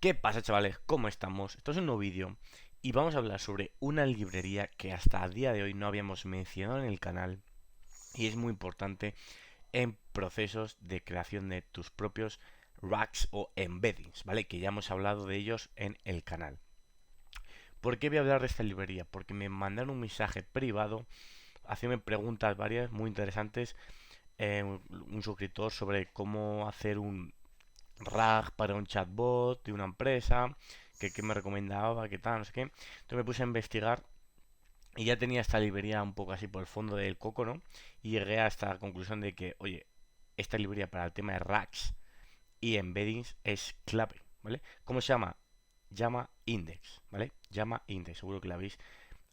¿Qué pasa, chavales? ¿Cómo estamos? Esto es un nuevo vídeo y vamos a hablar sobre una librería que hasta el día de hoy no habíamos mencionado en el canal y es muy importante en procesos de creación de tus propios racks o embeddings, ¿vale? Que ya hemos hablado de ellos en el canal. ¿Por qué voy a hablar de esta librería? Porque me mandaron un mensaje privado haciéndome preguntas varias muy interesantes, un suscriptor sobre cómo hacer un RAG para un chatbot de una empresa, que me recomendaba, que tal, no sé qué. Entonces me puse a investigar y ya tenía esta librería un poco así por el fondo del coco, ¿no? Y llegué a esta conclusión de que, oye, esta librería para el tema de RAGs y embeddings es clave, ¿vale? ¿Cómo se llama? Llama Index, ¿vale? Llama Index, seguro que la habéis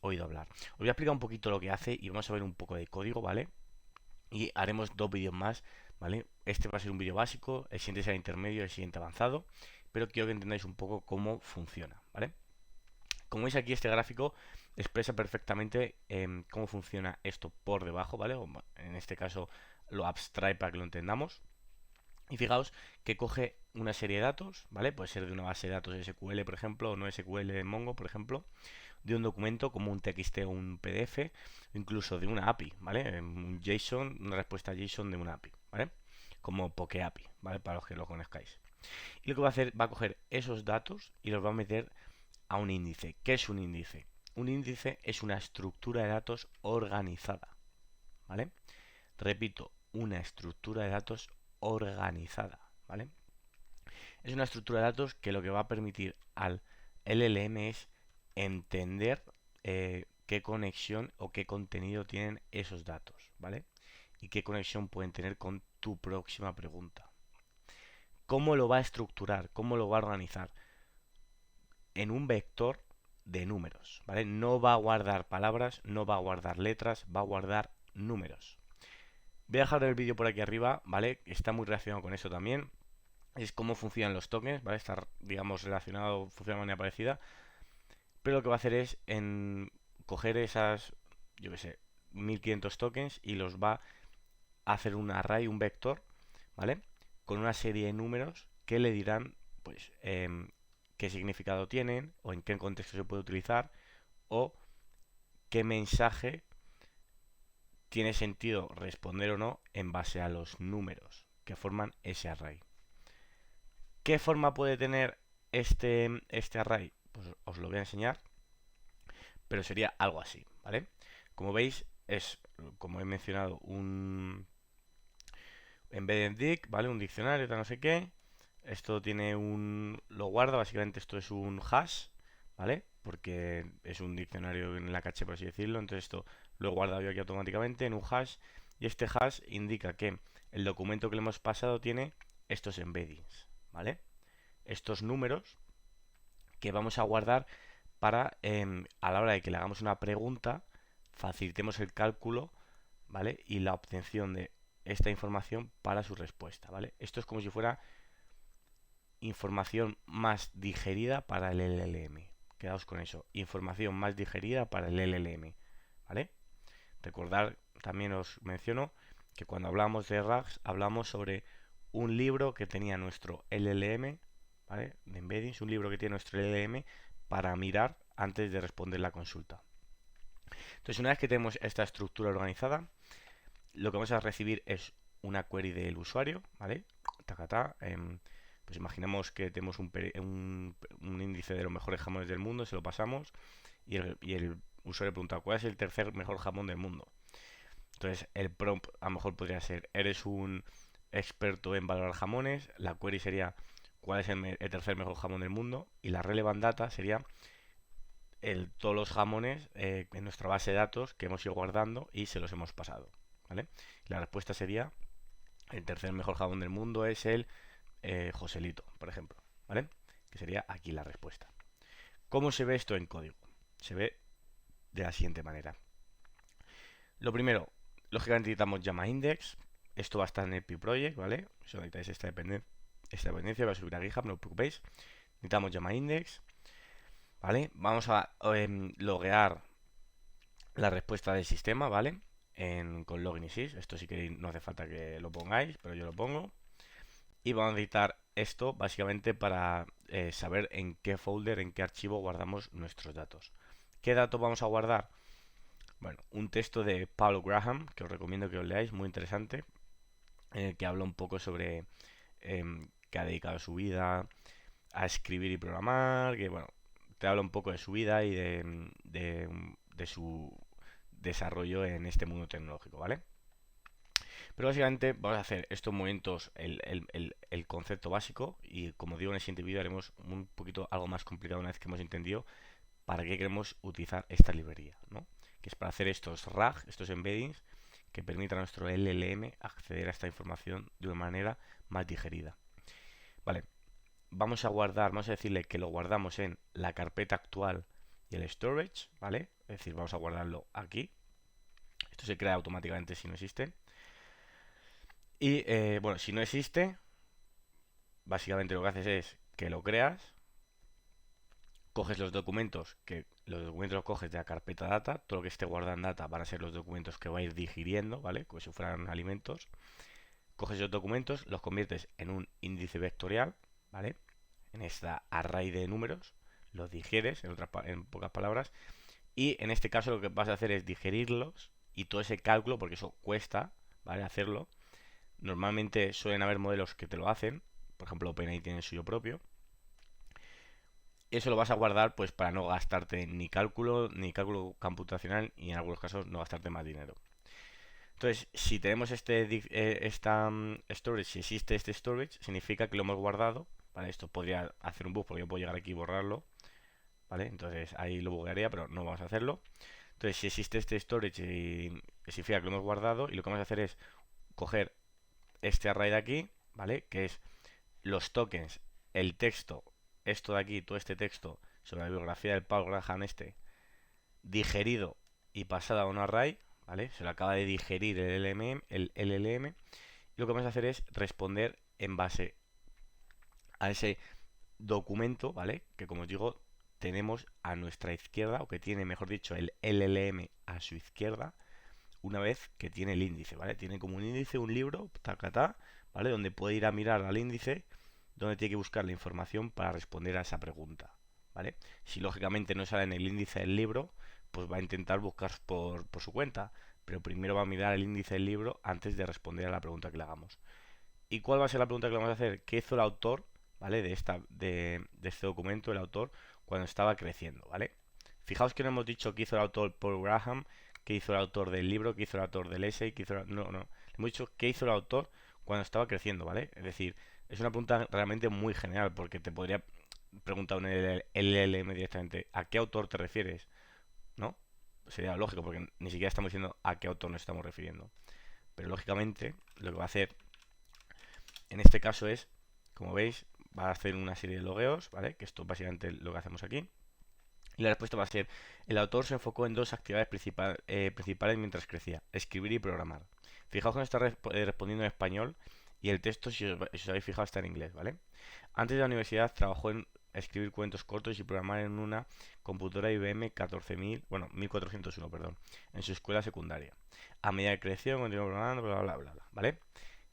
oído hablar. Os voy a explicar un poquito lo que hace y vamos a ver un poco de código, ¿vale? Y haremos dos vídeos más, ¿vale? Este va a ser un vídeo básico, el siguiente será intermedio, el siguiente avanzado, pero quiero que entendáis un poco cómo funciona, ¿vale? Como veis aquí, este gráfico expresa perfectamente cómo funciona esto por debajo, ¿vale? O en este caso lo abstrae para que lo entendamos. Y fijaos que coge una serie de datos, ¿vale? Puede ser de una base de datos SQL, por ejemplo, o no SQL en Mongo, por ejemplo, de un documento como un TXT o un PDF, o incluso de una API, ¿vale? Un JSON, una respuesta JSON de una API, ¿vale? Como PokeAPI, ¿vale? Para los que lo conozcáis. Y lo que va a hacer, va a coger esos datos y los va a meter a un índice. ¿Qué es un índice? Un índice es una estructura de datos organizada, ¿vale? Repito, una estructura de datos organizada, ¿vale? Es una estructura de datos que lo que va a permitir al LLM es entender qué conexión o qué contenido tienen esos datos, ¿vale? Y qué conexión pueden tener con tu próxima pregunta. ¿Cómo lo va a estructurar? ¿Cómo lo va a organizar? En un vector de números, ¿vale? No va a guardar palabras, no va a guardar letras, va a guardar números. Voy a dejar el vídeo por aquí arriba, ¿vale? Está muy relacionado con eso también. Es cómo funcionan los tokens, ¿vale? Está, digamos, relacionado, funciona de manera parecida. Pero lo que va a hacer es coger esas, yo qué sé, 1500 tokens y los va a hacer un array, un vector, ¿vale? Con una serie de números que le dirán, pues, qué significado tienen o en qué contexto se puede utilizar o qué mensaje tiene sentido responder o no en base a los números que forman ese array. ¿Qué forma puede tener este array? Pues os lo voy a enseñar, pero sería algo así, ¿vale? Como veis, es, como he mencionado, un embedded dict, ¿vale? Un diccionario, tal no sé qué. Esto tiene lo guarda, básicamente esto es un hash, ¿vale? Porque es un diccionario en la caché, por así decirlo. Entonces esto lo he guardado yo aquí automáticamente en un hash. Y este hash indica que el documento que le hemos pasado tiene estos embeddings, ¿vale? Estos números que vamos a guardar para a la hora de que le hagamos una pregunta, facilitemos el cálculo, ¿vale? Y la obtención de esta información para su respuesta, ¿vale? Esto es como si fuera información más digerida para el LLM. Quedaos con eso, información más digerida para el LLM, ¿vale? Recordar, también os menciono que cuando hablamos de RAGs hablamos sobre un libro que tenía nuestro LLM, ¿vale? De embeddings, un libro que tiene nuestro LLM para mirar antes de responder la consulta. Entonces, una vez que tenemos esta estructura organizada, lo que vamos a recibir es una query del usuario, ¿vale? Tacatá, pues imaginemos que tenemos un índice de los mejores jamones del mundo, se lo pasamos y el usuario pregunta, ¿cuál es el tercer mejor jamón del mundo? Entonces, el prompt a lo mejor podría ser, eres un experto en valorar jamones, la query sería, ¿cuál es el tercer mejor jamón del mundo? Y la relevant data sería todos los jamones en nuestra base de datos que hemos ido guardando y se los hemos pasado, ¿vale? La respuesta sería, el tercer mejor jamón del mundo es el Joselito, por ejemplo, ¿vale? Que sería aquí la respuesta. ¿Cómo se ve esto en código? Se ve de la siguiente manera. Lo primero, lógicamente necesitamos llama index. Esto va a estar en el PyProject, ¿vale? Si necesitáis esta dependencia, va a subir a GitHub, no os preocupéis. Necesitamos llama index, ¿vale? Vamos a loguear la respuesta del sistema, ¿vale? Con login y sys. Esto si queréis no hace falta que lo pongáis, pero yo lo pongo. Y vamos a necesitar esto básicamente para saber en qué folder, en qué archivo guardamos nuestros datos. ¿Qué datos vamos a guardar? Bueno, un texto de Paul Graham, que os recomiendo que os leáis, muy interesante, en el que habla un poco sobre que ha dedicado su vida a escribir y programar, que bueno, te habla un poco de su vida y de su desarrollo en este mundo tecnológico, ¿vale? Pero básicamente vamos a hacer estos movimientos, el concepto básico, y como digo en el siguiente vídeo haremos un poquito algo más complicado una vez que hemos entendido para qué queremos utilizar esta librería, ¿no? Que es para hacer estos RAG, estos embeddings, que permitan a nuestro LLM acceder a esta información de una manera más digerida. Vale, vamos a guardar, vamos a decirle que lo guardamos en la carpeta actual y el storage, ¿vale? Es decir, vamos a guardarlo aquí. Esto se crea automáticamente si no existe. Y bueno, si no existe, básicamente lo que haces es que lo creas, coges los documentos, que los documentos los coges de la carpeta data, todo lo que esté guardado en data van a ser los documentos que va a ir digiriendo, ¿vale? Como si fueran alimentos. Coges esos documentos, los conviertes en un índice vectorial, ¿vale? En esta array de números, los digieres, en pocas palabras, y en este caso lo que vas a hacer es digerirlos y todo ese cálculo, porque eso cuesta, ¿vale? Hacerlo. Normalmente suelen haber modelos que te lo hacen, por ejemplo OpenAI tiene el suyo propio. Eso lo vas a guardar pues para no gastarte ni cálculo computacional y en algunos casos no gastarte más dinero. Entonces, si tenemos storage, si existe este storage, significa que lo hemos guardado. Vale, esto podría hacer un bug porque yo puedo llegar aquí y borrarlo. Vale, entonces ahí lo buguearía, pero no vamos a hacerlo. Entonces, si existe este storage, significa que lo hemos guardado y lo que vamos a hacer es coger este array de aquí, ¿vale? Que es los tokens, el texto, esto de aquí, todo este texto sobre la biografía del Paul Graham digerido y pasado a un array, ¿vale? Se lo acaba de digerir el LLM y lo que vamos a hacer es responder en base a ese documento, ¿vale? Que como os digo, tenemos a nuestra izquierda, o que tiene, mejor dicho, el LLM a su izquierda, una vez que tiene el índice, ¿vale? Tiene como un índice, un libro, tacatá, ¿vale? Donde puede ir a mirar al índice, donde tiene que buscar la información para responder a esa pregunta, ¿vale? Si lógicamente no sale en el índice del libro, pues va a intentar buscar por su cuenta, pero primero va a mirar el índice del libro antes de responder a la pregunta que le hagamos. ¿Y cuál va a ser la pregunta que le vamos a hacer? ¿Qué hizo el autor, ¿vale? De este documento, el autor, cuando estaba creciendo, ¿vale? Fijaos que no hemos dicho qué hizo el autor Paul Graham, qué hizo el autor del libro, qué hizo el autor del essay, qué hizo no, no. Hemos dicho qué hizo el autor cuando estaba creciendo, ¿vale? Es decir, es una pregunta realmente muy general porque te podría preguntar un LLM directamente ¿a qué autor te refieres? ¿No? Sería lógico porque ni siquiera estamos diciendo a qué autor nos estamos refiriendo. Pero lógicamente lo que va a hacer en este caso es, como veis, va a hacer una serie de logueos, ¿vale? Que esto básicamente lo que hacemos aquí. Y la respuesta va a ser, el autor se enfocó en dos actividades principales mientras crecía, escribir y programar. Fijaos que no está respondiendo en español y el texto, si os habéis fijado, está en inglés, ¿vale? Antes de la universidad trabajó en escribir cuentos cortos y programar en una computadora IBM 14.000, bueno, 1401, perdón, en su escuela secundaria. A medida que creció, continuó programando, bla, bla, bla, bla, ¿vale?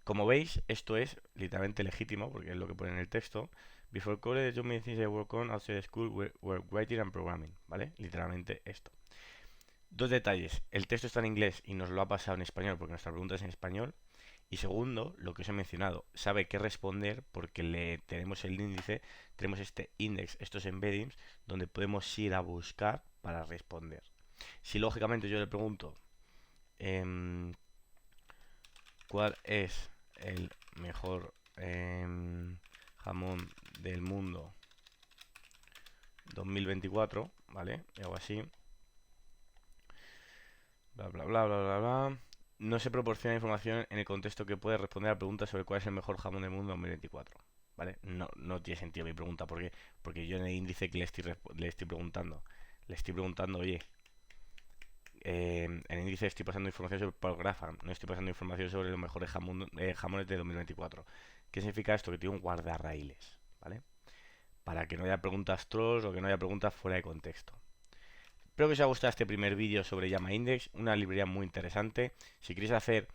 Como veis, esto es literalmente legítimo, porque es lo que pone en el texto. Before college, the main things I work on outside school were writing and programming, ¿vale? Literalmente esto. Dos detalles. El texto está en inglés y nos lo ha pasado en español porque nuestra pregunta es en español. Y segundo, lo que os he mencionado, sabe qué responder porque le tenemos el índice, tenemos este index, estos embeddings, donde podemos ir a buscar para responder. Si lógicamente yo le pregunto, ¿cuál es el mejor jamón del mundo 2024? ¿Vale? Y algo así. Bla, bla, bla, bla, bla, bla. No se proporciona información en el contexto que puede responder a la pregunta sobre cuál es el mejor jamón del mundo 2024. ¿Vale? No, no tiene sentido mi pregunta. ¿Por qué? Porque yo en el índice que le estoy preguntando, oye, en el índice estoy pasando información sobre Paul Graham, no estoy pasando información sobre los mejores jamones de 2024. ¿Qué significa esto? Que tiene un guardarraíles, ¿vale? Para que no haya preguntas trolls o que no haya preguntas fuera de contexto. Espero que os haya gustado este primer vídeo sobre Llama Index, una librería muy interesante. Si queréis hacer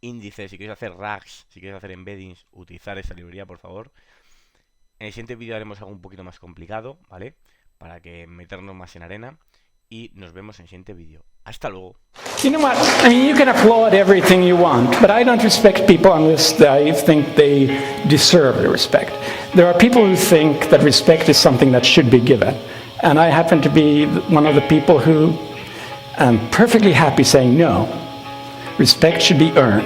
índices, si queréis hacer rags, si queréis hacer embeddings, utilizar esta librería, por favor. En el siguiente vídeo haremos algo un poquito más complicado, ¿vale? Para que meternos más en arena. Y nos vemos en el siguiente vídeo. Hasta luego. You know what? I mean, you can applaud everything you want, but I don't respect people unless I think they deserve the respect. There are people who think that respect is something that should be given. And I happen to be one of the people who am perfectly happy saying no. Respect should be earned.